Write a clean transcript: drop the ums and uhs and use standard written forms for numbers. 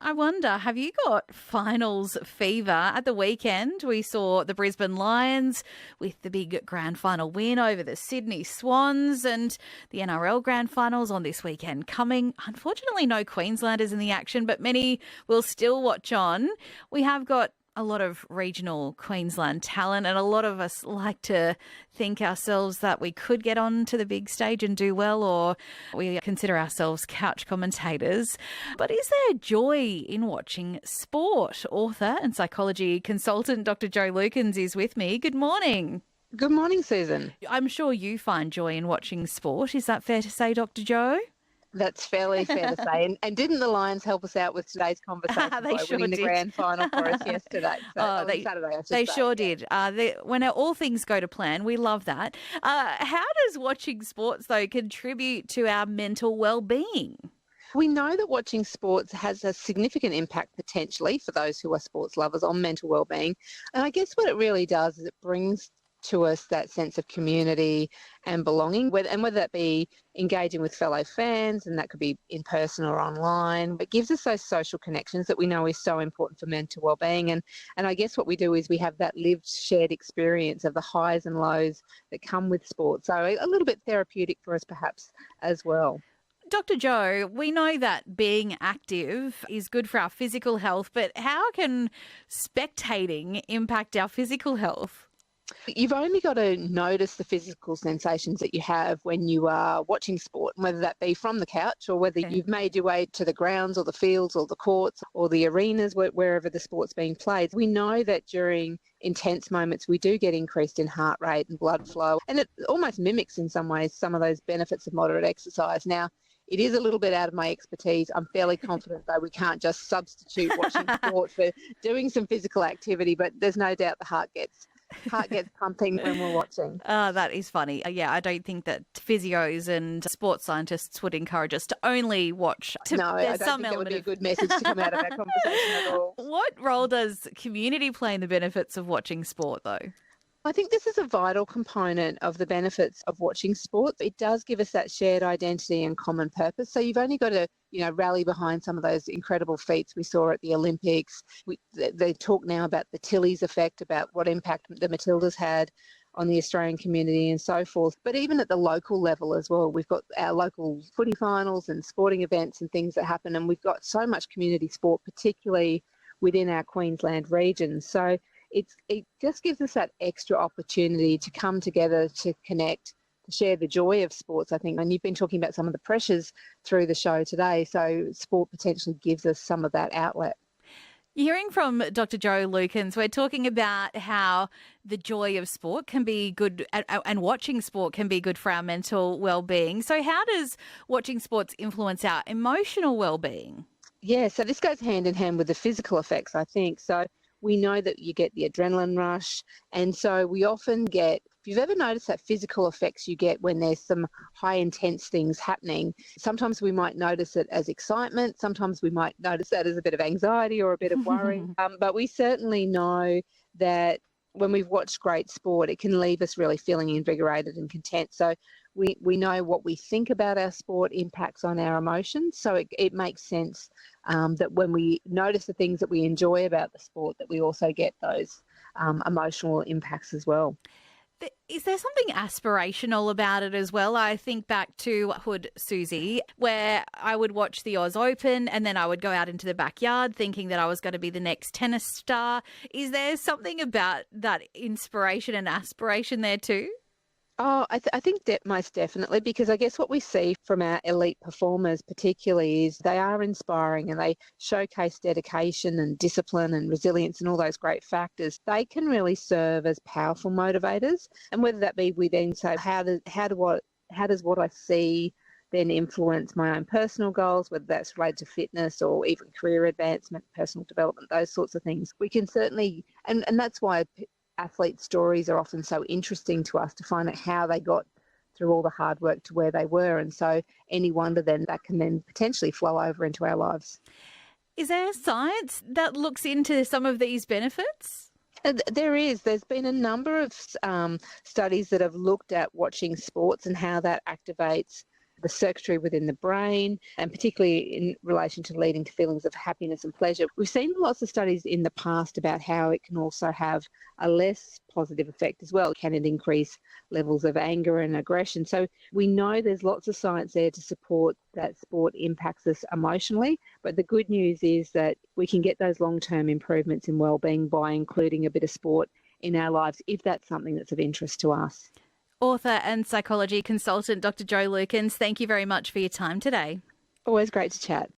I wonder, have you got finals fever? At the weekend, we saw the Brisbane Lions with the big grand final win over the Sydney Swans, and the NRL grand finals on this weekend coming. Unfortunately, no Queenslanders in the action, but many will still watch on. We have got a lot of regional Queensland talent, and a lot of us like to think ourselves that we could get on to the big stage and do well, or we consider ourselves couch commentators. But is there joy in watching sport? Author and psychology consultant Dr. Jo Lukens is with me. Good morning. Good morning, Susan. I'm sure you find joy in watching sport. Is that fair to say, Dr. Jo? That's fairly fair to say. And didn't the Lions help us out with today's conversation They by sure winning did. the grand final for us yesterday? Saturday, I should They say. sure did. When all things go to plan, we love that. How does watching sports, though, contribute to our mental well-being? We know that watching sports has a significant impact potentially for those who are sports lovers on mental well-being. And I guess what it really does is it brings to us that sense of community and belonging, whether that be engaging with fellow fans, and that could be in person or online. It gives us those social connections that we know is so important for mental well-being. And I guess what we do is we have that lived, shared experience of the highs and lows that come with sport. So a little bit therapeutic for us perhaps as well. Dr. Jo, we know that being active is good for our physical health, but how can spectating impact our physical health? You've only got to notice the physical sensations that you have when you are watching sport, whether that be from the couch or whether you've made your way to the grounds or the fields or the courts or the arenas, wherever the sport's being played. We know that during intense moments we do get increased in heart rate and blood flow, and it almost mimics in some ways some of those benefits of moderate exercise. Now, it is a little bit out of my expertise. I'm fairly confident, though, we can't just substitute watching sport for doing some physical activity, but there's no doubt the heart gets pumping when we're watching. That is funny. Yeah, I don't think that physios and sports scientists would encourage us to only watch. No, I don't think that would be a good message to come out of that conversation at all. What role does community play in the benefits of watching sport, though? I think this is a vital component of the benefits of watching sport. It does give us that shared identity and common purpose. So you've only got to, rally behind some of those incredible feats we saw at the Olympics. They talk now about the Tilly's effect, about what impact the Matildas had on the Australian community and so forth. But even at the local level as well, we've got our local footy finals and sporting events and things that happen. And we've got so much community sport, particularly within our Queensland region. So it just gives us that extra opportunity to come together, to connect, to share the joy of sports, I think. And you've been talking about some of the pressures through the show today, so sport potentially gives us some of that outlet. Hearing from Dr. Jo Lukens, we're talking about how the joy of sport can be good and watching sport can be good for our mental well-being. So how does watching sports influence our emotional well-being? Yeah, so this goes hand in hand with the physical effects, I think. So we know that you get the adrenaline rush, and so we often get, if you've ever noticed that physical effects you get when there's some high intense things happening, sometimes we might notice it as excitement, sometimes we might notice that as a bit of anxiety or a bit of worry, but we certainly know that when we've watched great sport, it can leave us really feeling invigorated and content. So we know what we think about our sport impacts on our emotions. So it makes sense that when we notice the things that we enjoy about the sport, that we also get those emotional impacts as well. Is there something aspirational about it as well? I think back to Hood Susie, where I would watch the Oz Open and then I would go out into the backyard thinking that I was going to be the next tennis star. Is there something about that inspiration and aspiration there too? Oh, I think most definitely, because I guess what we see from our elite performers particularly is they are inspiring and they showcase dedication and discipline and resilience and all those great factors. They can really serve as powerful motivators. And whether that be we then say, how does what I see then influence my own personal goals, whether that's related to fitness or even career advancement, personal development, those sorts of things. We can certainly, and that's why athlete stories are often so interesting to us, to find out how they got through all the hard work to where they were. And so any wonder then that can then potentially flow over into our lives. Is there science that looks into some of these benefits? There is. There's been a number of studies that have looked at watching sports and how that activates the circuitry within the brain, and particularly in relation to leading to feelings of happiness and pleasure. We've seen lots of studies in the past about how it can also have a less positive effect as well. Can it increase levels of anger and aggression? So we know there's lots of science there to support that sport impacts us emotionally. But the good news is that we can get those long-term improvements in wellbeing by including a bit of sport in our lives if that's something that's of interest to us. Author and psychology consultant Dr. Jo Lukens, thank you very much for your time today. Always great to chat.